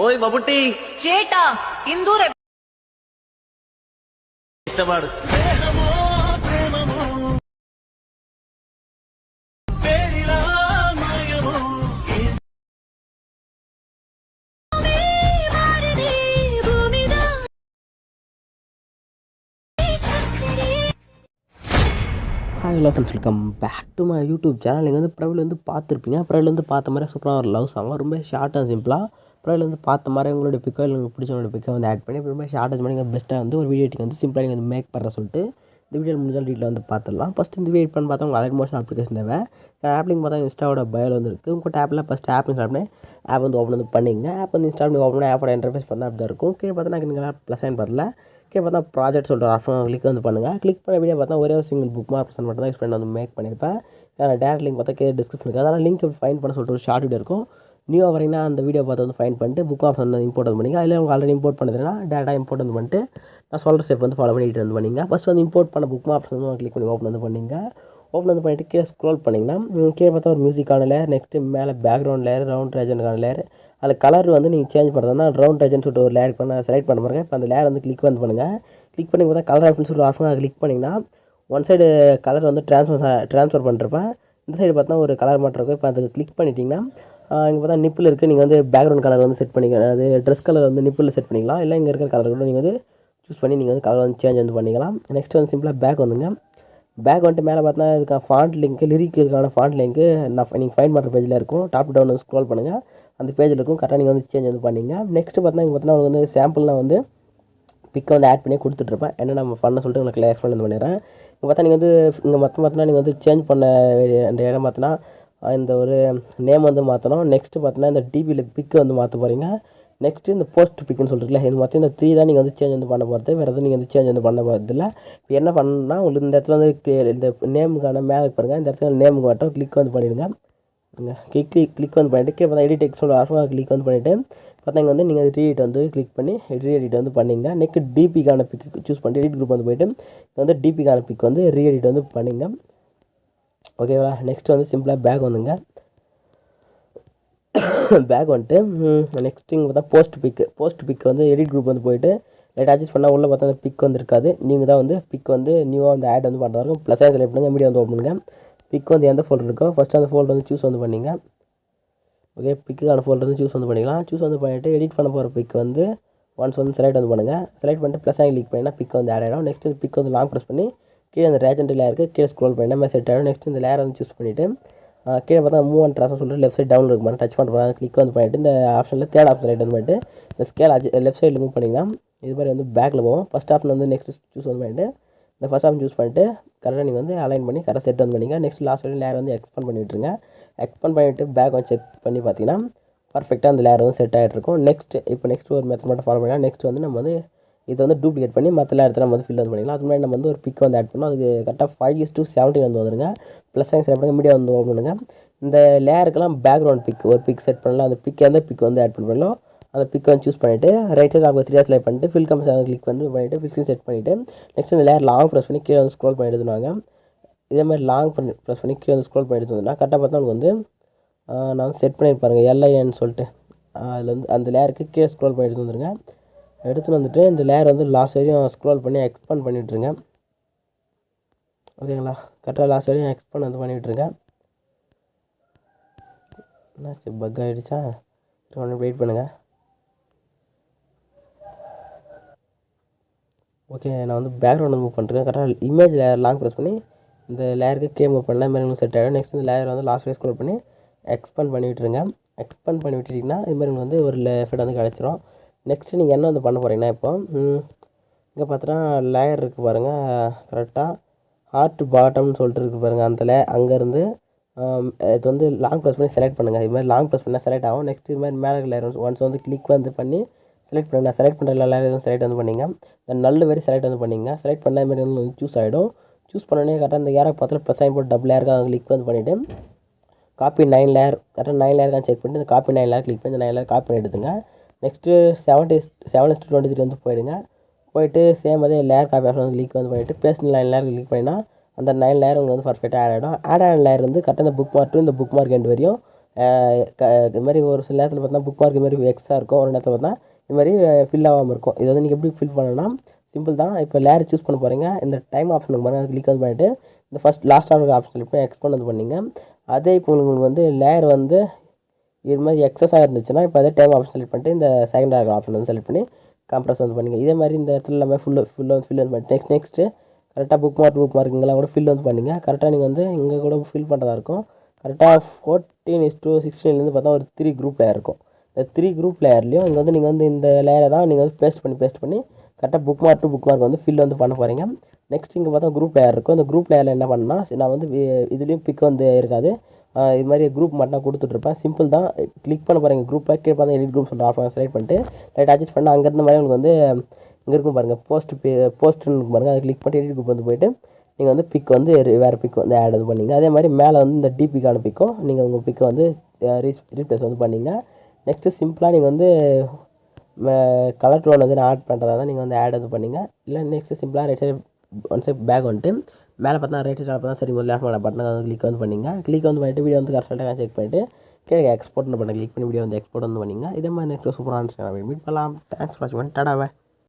ఓయ్ బబుట్టి చేటా ఇందూరే ఇష్టపడు hi hello friends, welcome back to my YouTube channel. நீங்கள் வந்து ப்ரொஃபைல் வந்து பார்த்துருப்பீங்க. ப்ரொஃபைல் வந்து பார்த்த மாதிரி சூப்பராக ஒரு லவ் சாங் ரொம்ப ஷார்ட் அண்ட் சிம்பிளாக ப்ரொஃபைல் வந்து பார்த்த மாதிரி உங்களுடைய பிக்கோ இல்லை உங்களுக்கு பிடிச்சவங்களோட பிக்கை வந்து ஆட் பண்ணி ரொம்ப ஷார்ட் அண்ட் பண்ணி பெஸ்ட்டாக வந்து ஒரு வீடியோ எடிட்டிங் வந்து சிம்பிளாக நீங்கள் வந்து மேக் பண்ணுற சொல்லிட்டு இந்த வீடியோ முடிஞ்சால் வீட்டில் வந்து பார்த்துடலாம். ஃபஸ்ட்டு இந்த வீடியோ பண்ணி பார்த்தா உங்கள் அலைட் மோஷன் அப்ளிகேஷன் தேவை. ஆப்லிங் பார்த்தா இன்ஸ்டாவோட பயோ வந்து இருக்குது. உங்கள் ஆப்பில் ஃபஸ்ட் ஆப் இன்ஸ்டால் பண்ணி ஆப் வந்து ஓப்பன் வந்து பண்ணிங்க. ஆப் வந்து இன்ஸ்டால் பண்ணி ஓப்பன் பண்ணி ஆப்போட இன்டர்ஃபேஸ் பார்த்தா அப்படி தான் இருக்கும். கீழே பார்த்தா நீங்கள் ப்ளஸ் ஆயின் பார்த்தல கீழே பார்த்தா ப்ராஜெக்ட் சொல்கிற ஆப்ஷன் கிளிக் வந்து பண்ணுங்கள். கிளிக் பண்ண வீடியோ பார்த்தா ஒரே ஒரு சிங்கிள் புக் மார்க் மட்டும் தான் யூஸ் பண்ணி வந்து மேக் பண்ணியிருப்பேன். டேரக்ட் லிங்க் பார்த்தா கீழே டிஸ்கிரிப்ஷன் இருக்குது. அதனால் லிங்க் ஃபைன் பண்ண சொல்லிட்டு ஒரு ஷார்ட் வீடியோ இருக்கும். நியூவாக வரீங்கன்னா அந்த வீடியோ பார்த்து வந்து ஃபைன் பண்ணிட்டு புக் ஆப்ஷன் வந்து இம்போர்ட் வந்து பண்ணிங்க. அதில் உங்களுக்கு ஆல்ரெடி இம்போர்ட் பண்ணுறதுனா டேரெக்டாக இம்போர்ட் வந்து பண்ணிட்டு நான் சொல்கிற ஸ்டெப் வந்து ஃபாலோ பண்ணிட்டு வந்து பண்ணிங்க. ஃபஸ்ட் வந்து இம்போர்ட் பண்ண புக் ஆப்ஷன் வந்து கிளிக் பண்ணி ஓப்பன் வந்து பண்ணிங்க. ஓப்பன் வந்து பண்ணிவிட்டு கீழே ஸ்க்ரோல் பண்ணிங்கன்னா கீழே பார்த்தா ஒரு மியூசிக்கான லேயர், நெக்ஸ்ட்டு மேலே பேக்ரவுண்ட் லேயர், ரவுண்ட் ரேஜனுக்கான லேயர். அதில் கலர் வந்து நீங்கள் சேஞ்ச் பண்ணுறதுனா ரவுண்ட் ரேஜன் சொல்லிட்டு ஒரு லேயர் பண்ண செலக்ட் பண்ண பாருங்க. இப்போ அந்த லேயர் வந்து கிளிக் வந்து பண்ணுங்கள். கிளிக் பண்ணி பார்த்தா கலர் ஆப்ஷன் சொல்லிட்டு ஆப்ஷன் அதை கிளிக் பண்ணிங்கன்னா ஒன் சைடு கலர் வந்து ட்ரான்ஸ்ஃபர் பண்ணுறப்ப இந்த சைடு பார்த்தா ஒரு கலர் மாற்றம் இருக்கும். இப்போ அதுக்கு கிளிக் பண்ணிட்டீங்கன்னா இங்கே பார்த்தா நிப்பில் இருக்குது. நீங்கள் வந்து பேக்ரவுண்ட் கலர் வந்து செட் பண்ணிக்கலாம். அது ட்ரெஸ் கலர் வந்து நிப்பில் செட் பண்ணிக்கலாம். இல்லை இங்கே இருக்கிற கலர் கூட நீங்கள் வந்து சூஸ் பண்ணி நீங்கள் வந்து கலர் வந்து சேஞ்ச் வந்து பண்ணிக்கலாம். நெக்ஸ்ட் வந்து சிம்பிளாக பேக் வந்துங்க. பேக் வந்துட்டு மேலே பார்த்தா இதுக்கான ஃபாண்ட் லிங்க்கு, லிரிக்குக்கான ஃபாண்ட் லிங்க்கு நீங்கள் ஃபைன் பண்ணுற பேஜில் இருக்கும். டாப் டவுன் வந்து ஸ்க்ரோல் பண்ணுங்கள். அந்த பேஜில் இருக்கும். கரெக்டாக நீங்கள் வந்து சேஞ்ச் வந்து பண்ணிங்க. நெக்ஸ்ட்டு பார்த்தா இங்கே பார்த்தீங்கன்னா உங்களுக்கு வந்து சாம்பிள்லாம் வந்து பிக்கை வந்து ஆட் பண்ணி கொடுத்துட்ருப்பேன். என்ன நம்ம பண்ண சொல்லிட்டு உங்களுக்கு எக்ஸ்பிளைன் வந்து பண்ணிடுறேன். இங்கே பார்த்தா நீங்கள் வந்து இங்கே மொத்தம் பார்த்தீங்கன்னா நீங்கள் வந்து சேஞ்ச் பண்ண அந்த இடம் பார்த்தீங்கன்னா இந்த ஒரு நேம் வந்து மாற்றணும். நெக்ஸ்ட்டு பார்த்தீங்கன்னா இந்த டிபியில் பிக்கு வந்து மாற்ற போகிறீங்க. நெக்ஸ்ட்டு இந்த போஸ்ட் பிக்குன்னு சொல்லிட்டுல இது மொத்தம் இந்த 3 தான் நீங்கள் வந்து சேஞ்ச் வந்து பண்ண போகிறது. வேறு எதுவும் நீங்கள் வந்து சேஞ்ச் வந்து பண்ண போகிறது இல்லை. இப்போ என்ன பண்ணணும்னா உங்களுக்கு இந்த இடத்துல வந்து இந்த நேமுக்கான மேலே பாருங்கள். இந்த இடத்துல நேமுக்கு மட்டும் கிளிக் வந்து பண்ணிவிடுங்க. கிளிக் வந்து பண்ணிவிட்டு பார்த்தா எடிட் டெக்ஸ்ட் ஆஃபாக கிளிக் வந்து பண்ணிவிட்டு பார்த்தா வந்து நீங்கள் ரீஎடிட் வந்து கிளிக் பண்ணி ரீஎடிட் வந்து பண்ணிங்க. நெக்ஸ்ட் டிபிக்கான பிக் சூஸ் பண்ணிட்டு எடிட் குரூப் வந்து போய்ட்டு வந்து டிபிக்கான பிக் வந்து ரீஎடிட் வந்து பண்ணிங்க. ஓகேவா? நெக்ஸ்ட் வந்து சிம்பிளாக பேக் வந்துங்க. பேக் வந்துட்டு நெக்ஸ்ட் இங்கே பார்த்தா போஸ்ட் பிக் வந்து எடிட் குரூப் வந்து போய்ட்டு லைட் அட்ஜஸ்ட் பண்ணால் உள்ளே பார்த்தா அந்த பிக் வந்து இருக்காது. நீங்கள் தான் வந்து பிக் வந்து நியூவாக வந்து ஆட் வந்து பண்ணுறதா இருக்கும். ப்ளஸ் செலக்ட் பண்ணுங்கள். மீடியா வந்து ஓப்பன் பண்ணுங்கள். பிக் வந்து எந்த ஃபோல்டர் இருக்கோ ஃபஸ்ட்டு அந்த ஃபோல்டர் வந்து சூஸ் வந்து பண்ணிங்க. ஓகே, பிக்குக்கான ஃபோல்டர் வந்து சூஸ் வந்து பண்ணிக்கலாம். சூஸ் வந்து பண்ணிவிட்டு எடிட் பண்ண போகிற பிக் வந்து ஒன்ஸ் வந்து செலக்ட் வந்து பண்ணுங்கள். செலக்ட் பண்ணிட்டு ப்ளஸ் ஆகி கிளிக் பண்ணிங்கன்னா பிக் வந்து ஆட் ஆகிடும். நெக்ஸ்ட் இந்த பிக் வந்து லாங் ப்ரெஸ் பண்ணி கீழே அந்த ரேஜெண்ட் லேயருக்கு கீழே ஸ்க்ரோல் பண்ணினா மாதிரி செட் ஆகிடும். நெக்ஸ்ட் இந்த லேயர் வந்து சூஸ் பண்ணிவிட்டு கீழே பார்த்தா மூவ் அண்ட் ட்ராஸ் சொல்லிட்டு லெஃப்ட் சைட் டவுன் இருக்கும். டச் பண்ணுற மாதிரி கிளிக் வந்து பண்ணிவிட்டு இந்த ஆப்ஷனில் தேர்ட் ஆப்ஷன் ரைட் வந்து பண்ணிட்டு இந்த ஸ்கேல் லெஃப்ட் சைடில் மூவ் பண்ணிங்கன்னா இது மாதிரி வந்து பேக்கில் போவோம். ஃபஸ்ட் ஆப்ஷன் வந்து நெக்ஸ்ட் சூஸ் வந்து பண்ணிவிட்டு இந்த ஃபஸ்ட் ஆப்ஷன் சூஸ் பண்ணிவிட்டு கரெக்டாக நீங்கள் வந்து அலைன் பண்ணி கரெக்டாக செட் வந்து பண்ணிங்க. நெக்ஸ்ட் லாஸ்ட் வரையும் லேயர் வந்து எக்ஸ்பெண்ட் பண்ணி விட்டுருங்க. எக்ஸ்பெண்ட் பண்ணிவிட்டு பேக் வந்து செக் பண்ணி பார்த்தீங்கன்னா பர்ஃபெக்டாக அந்த லேயர் வந்து செட் ஆகிட்டு இருக்கும். நெக்ஸ்ட் ஒரு மெத்தட் மட்டும் ஃபாலோ பண்ணிக்கலாம். நெக்ஸ்ட் வந்து நம்ம வந்து இதை வந்து டூப்ளிகேட் பண்ணி மற்ற இடத்துல நம்ம வந்து ஃபில் வந்து பண்ணிக்கலாம். அது மாதிரி நம்ம வந்து ஒரு பிக் வந்து ஆட் பண்ணோம். அதுக்கு கரெக்டாக 5:17 வந்து வந்துருங்க. ப்ளஸ் சைன் செலக்ட் பண்ணுங்க. மீடியா வந்து ஓப்பன் பண்ணுங்க. இந்த லேயருக்கெல்லாம் பேக்ரவுண்ட் பிக் ஒரு பிக் செட் பண்ணலாம். அந்த பிக் எந்த பிக் வந்து ஆட் பண்ணலாம் அந்த பிக் வந்து சூஸ் பண்ணிவிட்டு ரைட் சைட் ஆஃப் 3 செலக்ட் பண்ணிட்டு ஃபில் கம்ஸ் கிளிக் வந்து பண்ணிவிட்டு ஃபில் செட் பண்ணிவிட்டு நெக்ஸ்ட் இந்த லேயர் லாங் ப்ரெஸ் பண்ணி கீழே வந்து ஸ்க்ரோல் பண்ணி எடுத்துனாங்க. இதே மாதிரி லாங் ப்ரெஸ் பண்ணி கீழே வந்து ஸ்க்ரோல் பண்ணி எடுத்துனா கரெக்டாக பார்த்தா உங்களுக்கு வந்து நான் வந்து செட் பண்ணியிருப்பாருங்க எல்ஐன்னு சொல்லிட்டு அதில் வந்து அந்த லேயருக்கு கீழே ஸ்க்ரோல் பண்ணி எடுத்து வந்துருங்க. எடுத்துகிட்டு வந்துட்டு இந்த லேயர் வந்து லாஸ்ட் வரையும் ஸ்க்ரோல் பண்ணி எக்ஸ்பேண்ட் பண்ணி விட்ருங்க. ஓகேங்களா? கரெக்டாக லாஸ்ட் வரையும் எக்ஸ்பேண்ட் வந்து பண்ணி விட்ருங்க. என்னாச்சு, பக் ஆகிடுச்சா? வெயிட் பண்ணுங்கள். ஓகே, நான் வந்து பேக்ரவுண்ட் மூவ் பண்ணுறேன். கரெக்டாக இமேஜ் லேயர் லாங் ப்ரெஸ் பண்ணி இந்த லேயருக்கு கே மூவ் பண்ணலாம். மாதிரி செட் ஆகிடும். நெக்ஸ்ட் இந்த லேயர் வந்து லாஸ்ட் வரையும் ஸ்க்ரோல் பண்ணி எக்ஸ்பேண்ட் பண்ணி விட்டுருங்க. எக்ஸ்பேண்ட் பண்ணி விட்டுட்டிங்கன்னா இது மாதிரி வந்து ஒரு எஃபெக்ட் வந்து கிடச்சிரும். நெக்ஸ்ட்டு நீங்கள் என்ன வந்து பண்ண போகிறீங்கன்னா இப்போ இங்கே பார்த்தோன்னா லேயர் இருக்குது பாருங்கள். கரெக்டாக ஹார்ட் பாட்டம்னு சொல்லிட்டு இருக்குது பாருங்கள். அந்த அங்கேருந்து இது வந்து லாங் ப்ரெஸ் பண்ணி செலக்ட் பண்ணுங்கள். இது மாதிரி லாங் ப்ரெஸ் பண்ணால் செலக்ட் ஆகும். நெக்ஸ்ட் இது மாதிரி மேலே லேயர் ஒன்ஸ் வந்து கிளிக் வந்து பண்ணி செலக்ட் பண்ணுங்கள். நான் செலக்ட் பண்ணுற எல்லா லேயர் எதுவும் செலக்ட் வந்து பண்ணிங்க. நல்ல வரை செலக்ட் வந்து பண்ணிங்க. செலக்ட் பண்ண மாதிரி வந்து சூஸ் ஆகிடும். சூஸ் பண்ணோடனே கரெக்டாக இந்த ஏராக பார்த்தாலும் ப்ளஸ் சைன் போட்டு டபுள் லேயருக்கு கிளிக் வந்து பண்ணிவிட்டு காப்பி 9 லேயர் கரெக்டாக 9 லேயர் செக் பண்ணிட்டு இந்த காப்பி 9 லேயர் கிளிக் பண்ணி இந்த 9 லேயர் காப்பி பண்ணி எடுத்துங்க. நெக்ஸ்ட்டு 7:23 வந்து போயிடுங்க. போயிட்டு சேம் அதே லேயர் காப்பி ஆப்ஷன் வந்து கிளிக் வந்து பண்ணிவிட்டு பேஸ்ட் 9 லேயர் கிளிக் பண்ணினா அந்த 9 லேயர் உங்களுக்கு வந்து பர்ஃபெக்டாக ஆட் ஆகிடும். ஆட் ஆன லேயர் வந்து கரெக்டாக இந்த புக் மார்க் டு இந்த புக் மார்க் எண்ட் வரையும் இது மாதிரி ஒரு சில நேரத்தில் பார்த்தீங்கன்னா புக் மார்க் இது மாதிரி எக்ஸாக இருக்கும், ஒரு நேரத்தில் பார்த்தா இது மாதிரி ஃபில் ஆகாமல் இருக்கும். இது வந்து நீங்கள் எப்படி ஃபில் பண்ணணும்னா சிம்பிள் தான். இப்போ லேயர் சூஸ் பண்ண போகிறீங்க, இந்த டைம் ஆப்ஷனுக்கு பாருங்கள், கிளிக் வந்து பண்ணிவிட்டு இந்த ஃபஸ்ட் லாஸ்ட்டாக ஆப்ஷன் இப்போ எக்ஸ்போர்ட் வந்து பண்ணிங்க. அதே இப்போ உங்களுக்கு வந்து லேயர் வந்து இது மாதிரி எக்ஸஸாக இருந்துச்சுன்னா இப்போ அதே டைம் ஆப்ஷன் செலக்ட் பண்ணிட்டு இந்த செகண்ட் ஆப்ஷன் வந்து செலக்ட் பண்ணி கம்ப்ரஸ் வந்து பண்ணிங்க. இதே மாதிரி இந்த இடத்துல எல்லாமே ஃபில் வந்து பண்ணிட்டு நெக்ஸ்ட்டு கரெக்டாக புக் மார்க் இங்கெல்லாம் கூட ஃபில் வந்து பண்ணிங்க. கரெக்டாக நீங்கள் வந்து இங்கே கூட ஃபில் பண்ணுறதா இருக்கும். கரெக்டாக 14:16 பார்த்தா ஒரு 3 குரூப் லேயர் இருக்கும். இந்த 3 குரூப் லேயர்லையும் இங்கே வந்து நீங்கள் வந்து இந்த லேயரை தான் நீங்கள் வந்து பேஸ்ட் பண்ணி கரெக்டாக புக் மார்க் வந்து ஃபில் வந்து பண்ண போகிறீங்க. நெக்ஸ்ட் இங்கே பார்த்தா குரூப் லேயர் இருக்கும். இந்த குரூப் லேயரில் என்ன பண்ணால் நான் வந்து இதுலேயும் பிக் வந்து இருக்காது, இது மாதிரி குரூப் மட்டும் நான் கொடுத்துட்ருப்பேன். சிம்பிள் தான். கிளிக் பண்ண போகிறீங்க குரூப்பை, கீழே பார்த்தா எடிட் குரூப் சொல்கிற ஆப்ஷன் செலக்ட் பண்ணிட்டு ரைட் அட்ஜஸ்ட் பண்ணால் அங்கேருந்து மாதிரி உங்களுக்கு வந்து இங்கே இருக்கும் பாருங்கள் போஸ்ட்டுன்னு பாருங்கள், அதை கிளிக் பண்ணி எடிட் குரூப் வந்து போய்ட்டு நீங்கள் வந்து பிக் வந்து வேறு பிக் வந்து ஆட் வந்து பண்ணிங்க. அதே மாதிரி மேலே வந்து இந்த டிபிக்கான பிக்கும் நீங்கள் உங்கள் பிக்கை வந்து ரீப்ளேஸ் வந்து பண்ணிங்க. நெக்ஸ்ட்டு சிம்பிளாக நீங்கள் வந்து கலர் டோன் வந்து நான் ஆட் பண்ணுறதா தான் நீங்கள் வந்து ஆட் வந்து பண்ணிங்க. இல்லை நெக்ஸ்ட்டு சிம்பிளாக right side one side back வந்துட்டு மேலே பார்த்தா ரைட் சைடு பார்த்தா சரி ஒரு லேஃப்ட் பட்டனை வந்து கிளிக் வந்து பண்ணிங்க. கிளிக் வந்து பண்ணிவிட்டு வீடியோ வந்து கரெக்டாக செக் பண்ணிவிட்டு கீழே எக்ஸ்போர்ட்னு பண்ண கிளிக் பண்ணி வீடியோ வந்து எக்ஸ்போர்ட் வந்து பண்ணிங்க. இதே மாதிரி நெக்ஸ்ட் சூப்பராக மீட் பண்ணலாம். தேங்க்ஸ் ஃபார் வாட்சிங். டாடாவை.